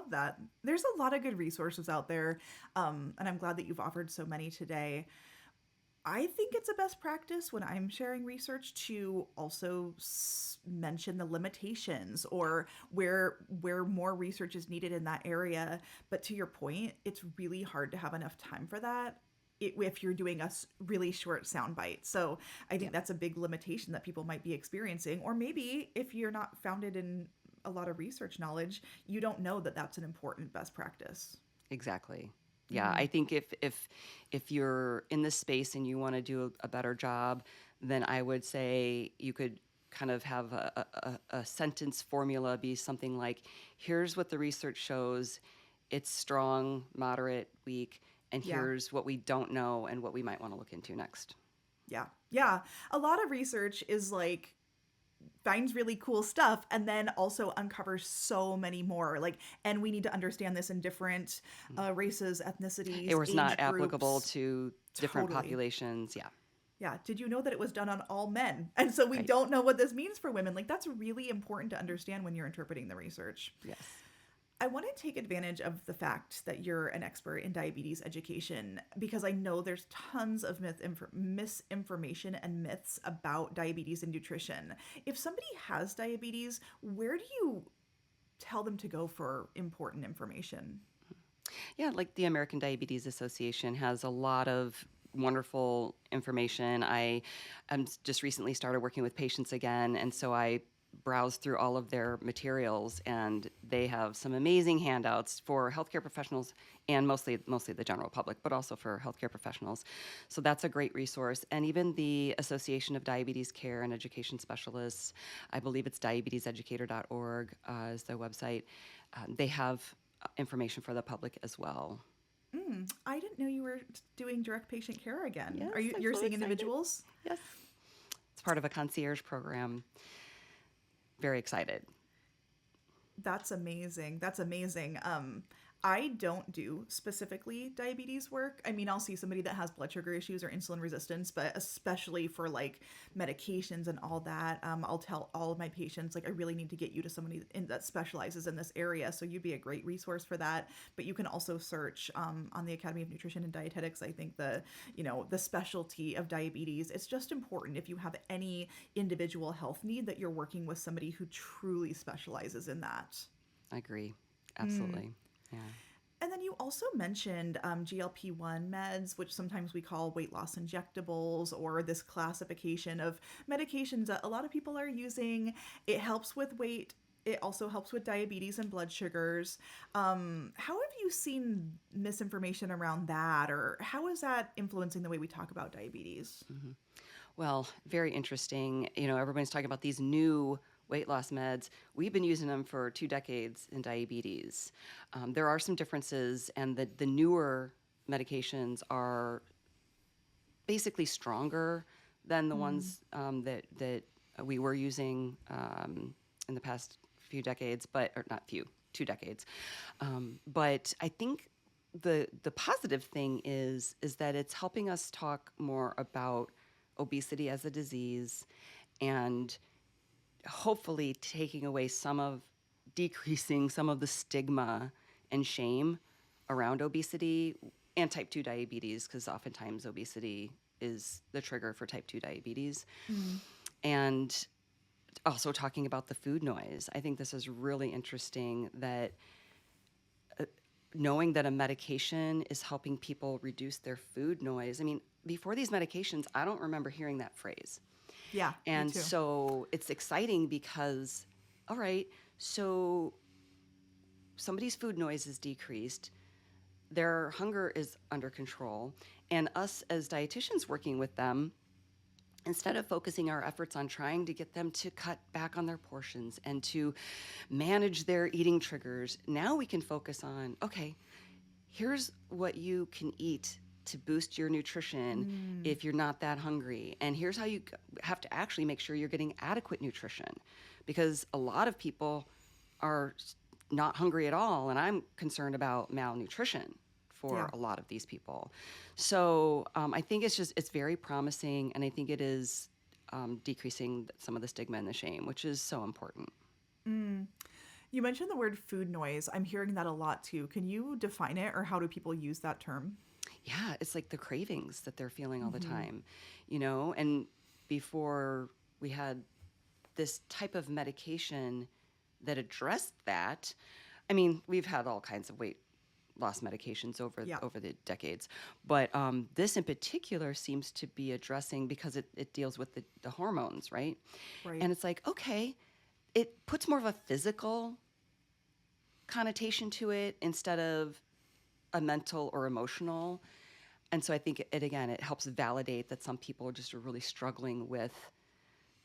love that. There's a lot of good resources out there, and I'm glad that you've offered so many today. I think it's a best practice when I'm sharing research to also mention the limitations or where more research is needed in that area. But to your point, it's really hard to have enough time for that if you're doing a really short sound bite. So I think Yeah, that's a big limitation that people might be experiencing. Or maybe if you're not founded in a lot of research knowledge, you don't know that that's an important best practice. exactly. Yeah, Mm, I think if you're in this space and you want to do a better job, then I would say you could kind of have a sentence formula be something like, here's what the research shows. It's strong, moderate, weak, and yeah. here's what we don't know and what we might want to look into next. Yeah. Yeah. A lot of research is like finds really cool stuff and then also uncovers so many more. Like, and we need to understand this in different races, It ethnicities, was not age applicable groups. to different Totally. populations. Yeah, Yeah. Did you know that it was done on all men? And so we right. don't know what this means for women. Like, that's really important to understand when you're interpreting the research. Yes. I want to take advantage of the fact that you're an expert in diabetes education because I know there's tons of misinformation and myths about diabetes and nutrition. If somebody has diabetes, where do you tell them to go for important information? Yeah, like the American Diabetes Association has a lot of wonderful information. Just recently started working with patients again, and so I browsed through all of their materials, and they have some amazing handouts for healthcare professionals and mostly the general public, but also for healthcare professionals. So that's a great resource. And even the Association of Diabetes Care and Education Specialists, I believe it's diabeteseducator.org is their website. They have information for the public as well. I didn't know you were doing direct patient care again. Yes, I'm You're so seeing excited. individuals? Yes, it's part of a concierge program. Very excited. That's amazing. That's amazing. I don't do specifically diabetes work. I mean, I'll see somebody that has blood sugar issues or insulin resistance, but especially for like medications and all that, I'll tell all of my patients like I really need to get you to somebody that specializes in this area. So you'd be a great resource for that. But you can also search on the Academy of Nutrition and Dietetics. I think the specialty of diabetes. It's just important if you have any individual health need that you're working with somebody who truly specializes in that. I agree. Absolutely. Yeah. And then you also mentioned GLP-1 meds, which sometimes we call weight loss injectables, or this classification of medications that a lot of people are using. It helps with weight. It also helps with diabetes and blood sugars. How have you seen misinformation around that, or how is that influencing the way we talk about diabetes? Well, very interesting. Everyone's talking about these new weight loss meds. We've been using them for 2 decades in diabetes. There are some differences, and the newer medications are basically stronger than the ones that we were using in the past few decades, or not few, 2 decades. But I think the positive thing is that it's helping us talk more about obesity as a disease, and hopefully decreasing some of the stigma and shame around obesity and type 2 diabetes, because oftentimes obesity is the trigger for type 2 diabetes. And also talking about the food noise. I think this is really interesting, that knowing that a medication is helping people reduce their food noise. I mean, before these medications, I don't remember hearing that phrase. Yeah, me And too. so it's exciting because, all right, so somebody's food noise is decreased, their hunger is under control, and us as dietitians working with them, instead of focusing our efforts on trying to get them to cut back on their portions and to manage their eating triggers, now we can focus on, okay, here's what you can eat to boost your nutrition if you're not that hungry. And here's how you have to actually make sure you're getting adequate nutrition, because a lot of people are not hungry at all. And I'm concerned about malnutrition Yeah. for a lot of these people. So I think it's very promising. And I think it is decreasing some of the stigma and the shame, which is so important. You mentioned the word food noise. I'm hearing that a lot too. Can you define it, or how do people use that term? Yeah, it's like the cravings that they're feeling all the Mm-hmm. time, and before we had this type of medication that addressed that. I mean, we've had all kinds of weight loss medications Yeah. over the decades, but this in particular seems to be addressing because it deals with the hormones, right? Right. And it's like, okay, it puts more of a physical connotation to it instead of a mental or emotional. And so I think it again, it helps validate that some people just are really struggling with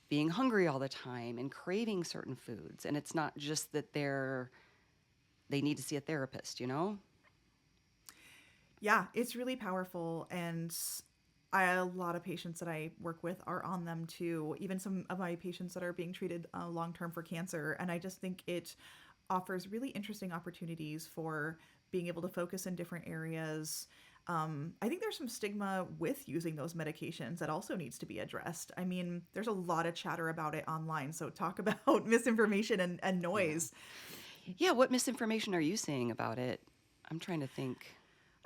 being hungry all the time and craving certain foods. And it's not just that they need to see a therapist. Yeah, it's really powerful. And a lot of patients that I work with are on them too, even some of my patients that are being treated long term for cancer. And I just think it offers really interesting opportunities for being able to focus in different areas. I think there's some stigma with using those medications that also needs to be addressed. I mean, there's a lot of chatter about it online. So, talk about misinformation and Yeah. noise. Yeah. What misinformation are you saying about it? I'm trying to think.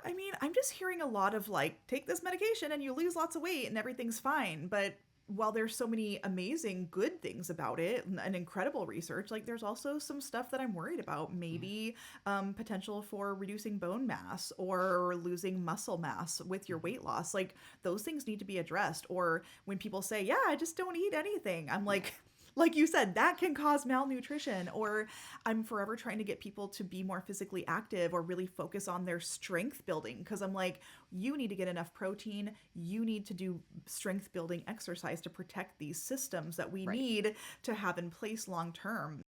I mean, I'm just hearing a lot of like, take this medication and you lose lots of weight and everything's fine. But while there's so many amazing good things about it and incredible research, like there's also some stuff that I'm worried about. Yeah. Maybe potential for reducing bone mass or losing muscle mass with your Mhm. weight loss. Like those things need to be addressed. Or when people say, "Yeah, I just don't eat anything," I'm Yeah. like you said, that can cause malnutrition. Or I'm forever trying to get people to be more physically active or really focus on their strength building because I'm like, you need to get enough protein. You need to do strength building exercise to protect these systems that we Right. need to have in place long term.